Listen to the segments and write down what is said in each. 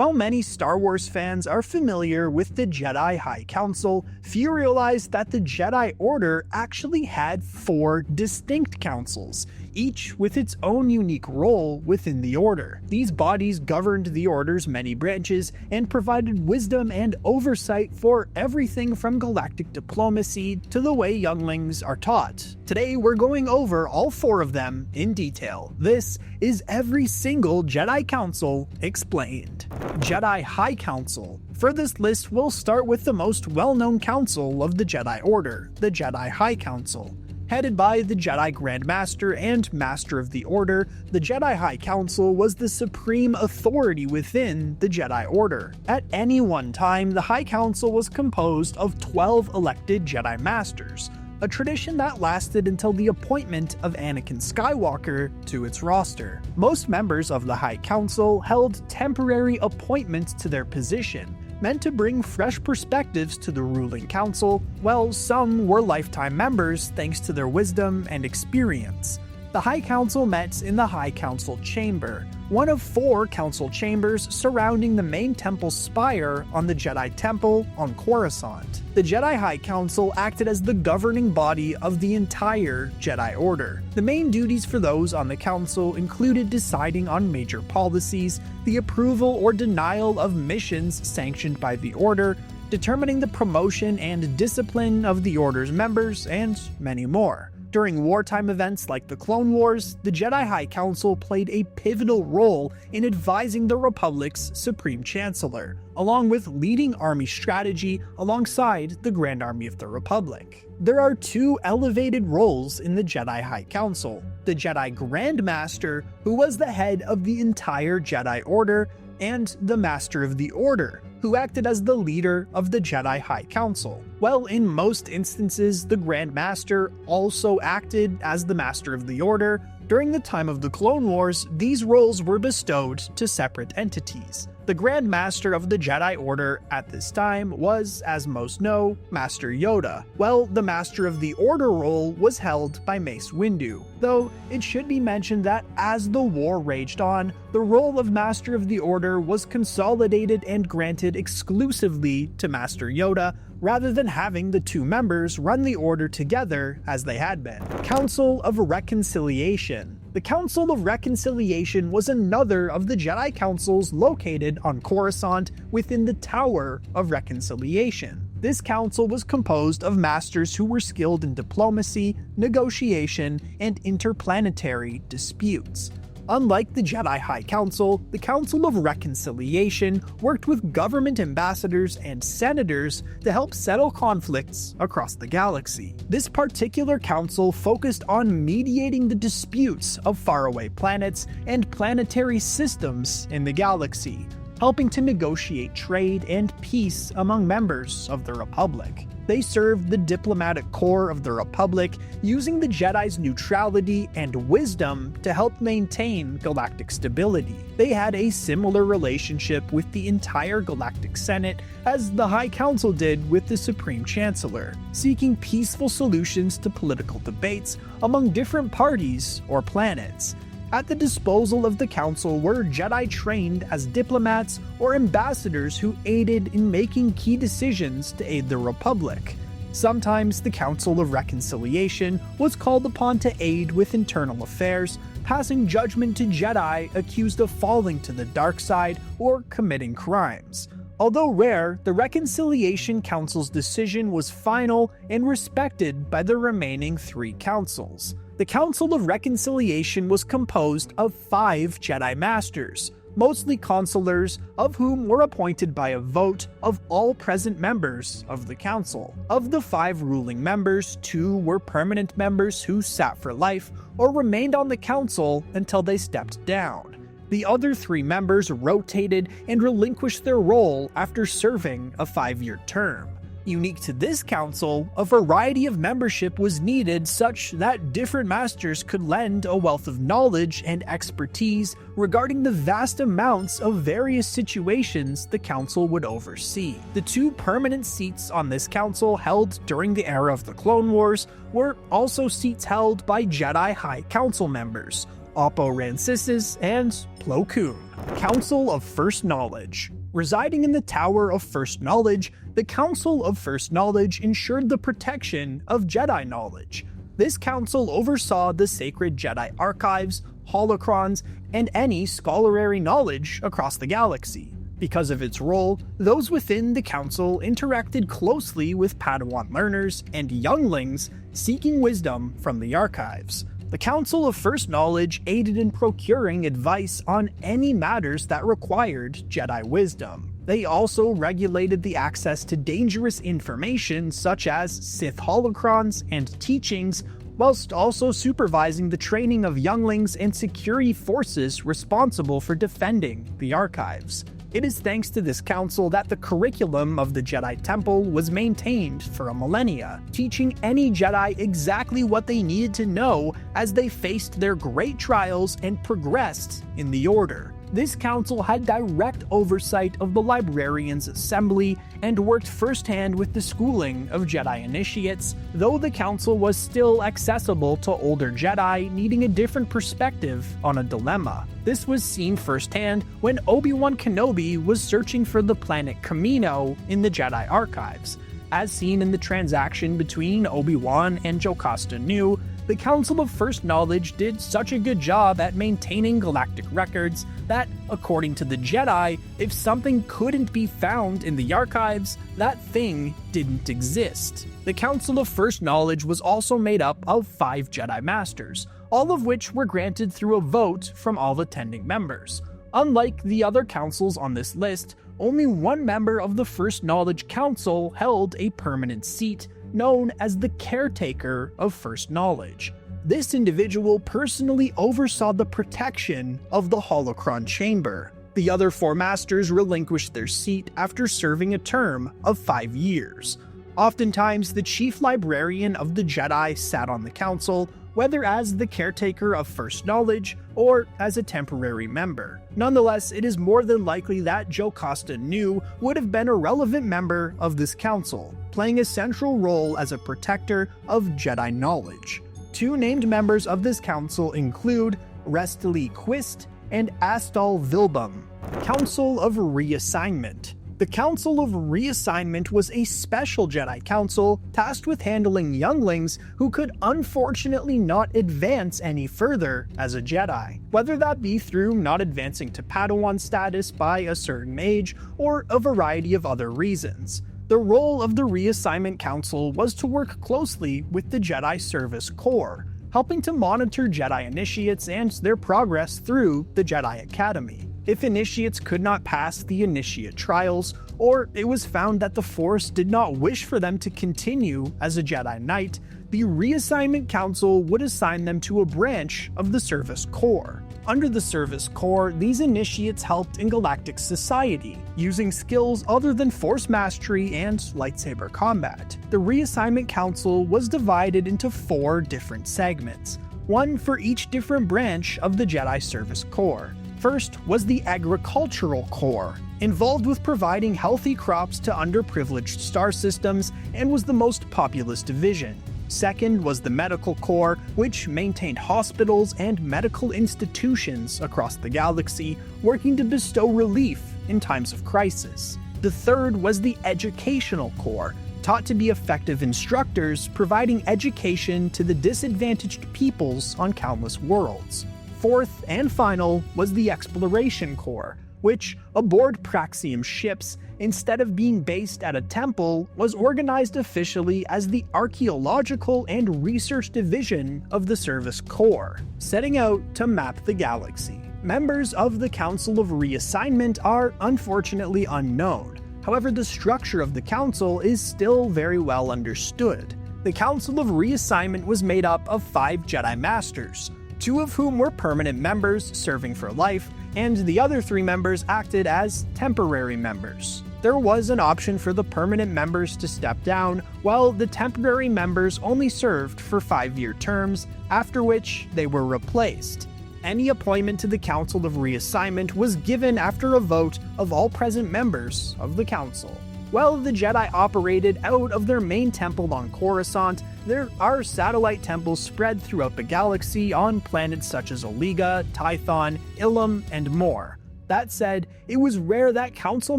While many Star Wars fans are familiar with the Jedi High Council, few realize that the Jedi Order actually had 4 distinct councils, each with its own unique role within the Order. These bodies governed the Order's many branches and provided wisdom and oversight for everything from galactic diplomacy to the way younglings are taught. Today we're going over all 4 of them in detail. This is every single Jedi Council explained. Jedi High Council. For this list, we'll start with the most well-known council of the Jedi Order, the Jedi High Council. Headed by the Jedi Grand Master and Master of the Order, the Jedi High Council was the supreme authority within the Jedi Order. At any one time, the High Council was composed of 12 elected Jedi Masters, a tradition that lasted until the appointment of Anakin Skywalker to its roster. Most members of the High Council held temporary appointments to their position, meant to bring fresh perspectives to the ruling council, while some were lifetime members thanks to their wisdom and experience. The High Council met in the High Council Chamber, one of 4 council chambers surrounding the main temple spire on the Jedi Temple on Coruscant. The Jedi High Council acted as the governing body of the entire Jedi Order. The main duties for those on the council included deciding on major policies, the approval or denial of missions sanctioned by the Order, determining the promotion and discipline of the Order's members, and many more. During wartime events like the Clone Wars, the Jedi High Council played a pivotal role in advising the Republic's Supreme Chancellor, along with leading army strategy alongside the Grand Army of the Republic. There are 2 elevated roles in the Jedi High Council: the Jedi Grand Master, who was the head of the entire Jedi Order, and the Master of the Order, who acted as the leader of the Jedi High Council. While in most instances the Grand Master also acted as the Master of the Order, during the time of the Clone Wars, these roles were bestowed to separate entities. The Grand Master of the Jedi Order at this time was, as most know, Master Yoda, while the Master of the Order role was held by Mace Windu. Though it should be mentioned that as the war raged on, the role of Master of the Order was consolidated and granted exclusively to Master Yoda, rather than having the 2 members run the Order together as they had been. Council of Reconciliation. The Council of Reconciliation was another of the Jedi Councils located on Coruscant within the Tower of Reconciliation. This council was composed of masters who were skilled in diplomacy, negotiation, and interplanetary disputes. Unlike the Jedi High Council, the Council of Reconciliation worked with government ambassadors and senators to help settle conflicts across the galaxy. This particular council focused on mediating the disputes of faraway planets and planetary systems in the galaxy, helping to negotiate trade and peace among members of the Republic. They served the diplomatic corps of the Republic, using the Jedi's neutrality and wisdom to help maintain galactic stability. They had a similar relationship with the entire Galactic Senate as the High Council did with the Supreme Chancellor, seeking peaceful solutions to political debates among different parties or planets. At the disposal of the Council were Jedi trained as diplomats or ambassadors who aided in making key decisions to aid the Republic. Sometimes the Council of Reconciliation was called upon to aid with internal affairs, passing judgment to Jedi accused of falling to the dark side or committing crimes. Although rare, the Reconciliation Council's decision was final and respected by the remaining 3 councils. The Council of Reconciliation was composed of 5 Jedi Masters, mostly consulars, of whom were appointed by a vote of all present members of the Council. Of the 5 ruling members, 2 were permanent members who sat for life or remained on the Council until they stepped down. The other 3 members rotated and relinquished their role after serving a 5-year term. Unique to this council, a variety of membership was needed such that different masters could lend a wealth of knowledge and expertise regarding the vast amounts of various situations the council would oversee. The 2 permanent seats on this council held during the era of the Clone Wars were also seats held by Jedi High Council members, Oppo Rancisis, and Plo Koon. Council of First Knowledge. Residing in the Tower of First Knowledge, the Council of First Knowledge ensured the protection of Jedi knowledge. This council oversaw the sacred Jedi archives, holocrons, and any scholarly knowledge across the galaxy. Because of its role, those within the council interacted closely with Padawan learners and younglings seeking wisdom from the archives. The Council of First Knowledge aided in procuring advice on any matters that required Jedi wisdom. They also regulated the access to dangerous information such as Sith holocrons and teachings, whilst also supervising the training of younglings and security forces responsible for defending the archives. It is thanks to this council that the curriculum of the Jedi Temple was maintained for a millennia, teaching any Jedi exactly what they needed to know as they faced their great trials and progressed in the Order. This council had direct oversight of the Librarians' Assembly and worked firsthand with the schooling of Jedi initiates, though the council was still accessible to older Jedi needing a different perspective on a dilemma. This was seen firsthand when Obi-Wan Kenobi was searching for the planet Kamino in the Jedi archives. As seen in the transaction between Obi-Wan and Jocasta Nu, the Council of First Knowledge did such a good job at maintaining galactic records that, according to the Jedi, if something couldn't be found in the archives, that thing didn't exist. The Council of First Knowledge was also made up of 5 Jedi Masters, all of which were granted through a vote from all attending members. Unlike the other councils on this list, only one member of the First Knowledge Council held a permanent seat, known as the Caretaker of First Knowledge. This individual personally oversaw the protection of the Holocron Chamber. The other 4 Masters relinquished their seat after serving a term of 5 years. Oftentimes, the Chief Librarian of the Jedi sat on the council, whether as the Caretaker of First Knowledge or as a temporary member. Nonetheless, it is more than likely that Jocasta Nu would have been a relevant member of this council, playing a central role as a protector of Jedi knowledge. 2 named members of this council include Restali Quist and Astal Vilbum. Council of Reassignment. The Council of Reassignment was a special Jedi council tasked with handling younglings who could unfortunately not advance any further as a Jedi, whether that be through not advancing to Padawan status by a certain age or a variety of other reasons. The role of the Reassignment Council was to work closely with the Jedi Service Corps, helping to monitor Jedi initiates and their progress through the Jedi Academy. If initiates could not pass the initiate trials, or it was found that the Force did not wish for them to continue as a Jedi Knight, the Reassignment Council would assign them to a branch of the Service Corps. Under the Service Corps, these initiates helped in galactic society, using skills other than Force Mastery and lightsaber combat. The Reassignment Council was divided into 4 different segments, one for each different branch of the Jedi Service Corps. First was the Agricultural Corps, involved with providing healthy crops to underprivileged star systems and was the most populous division. Second was the Medical Corps, which maintained hospitals and medical institutions across the galaxy, working to bestow relief in times of crisis. The third was the Educational Corps, taught to be effective instructors providing education to the disadvantaged peoples on countless worlds. Fourth and final was the Exploration Corps, which, aboard Praxium ships, instead of being based at a temple, was organized officially as the Archaeological and Research Division of the Service Corps, setting out to map the galaxy. Members of the Council of Reassignment are unfortunately unknown. However, the structure of the council is still very well understood. The Council of Reassignment was made up of 5 Jedi Masters, 2 of whom were permanent members serving for life, and the other 3 members acted as temporary members. There was an option for the permanent members to step down, while the temporary members only served for 5-year terms, after which they were replaced. Any appointment to the Council of Reassignment was given after a vote of all present members of the council. While the Jedi operated out of their main temple on Coruscant, there are satellite temples spread throughout the galaxy on planets such as Oliga, Tython, Ilum, and more. That said, it was rare that council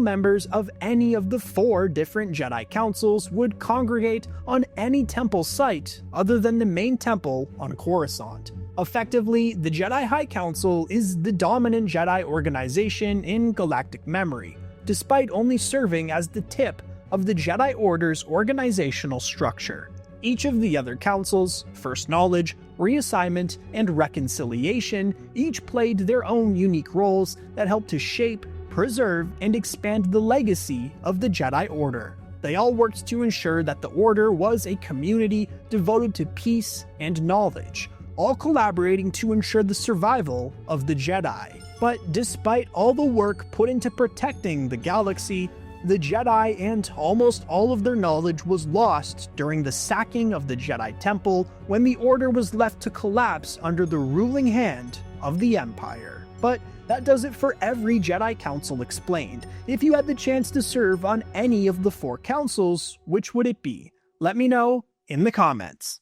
members of any of the 4 different Jedi councils would congregate on any temple site other than the main temple on Coruscant. Effectively, the Jedi High Council is the dominant Jedi organization in galactic memory, despite only serving as the tip of the Jedi Order's organizational structure. Each of the other councils, First Knowledge, Reassignment, and Reconciliation, each played their own unique roles that helped to shape, preserve, and expand the legacy of the Jedi Order. They all worked to ensure that the Order was a community devoted to peace and knowledge, all collaborating to ensure the survival of the Jedi. But despite all the work put into protecting the galaxy, the Jedi and almost all of their knowledge was lost during the sacking of the Jedi Temple when the Order was left to collapse under the ruling hand of the Empire. But that does it for every Jedi Council explained. If you had the chance to serve on any of the 4 councils, which would it be? Let me know in the comments.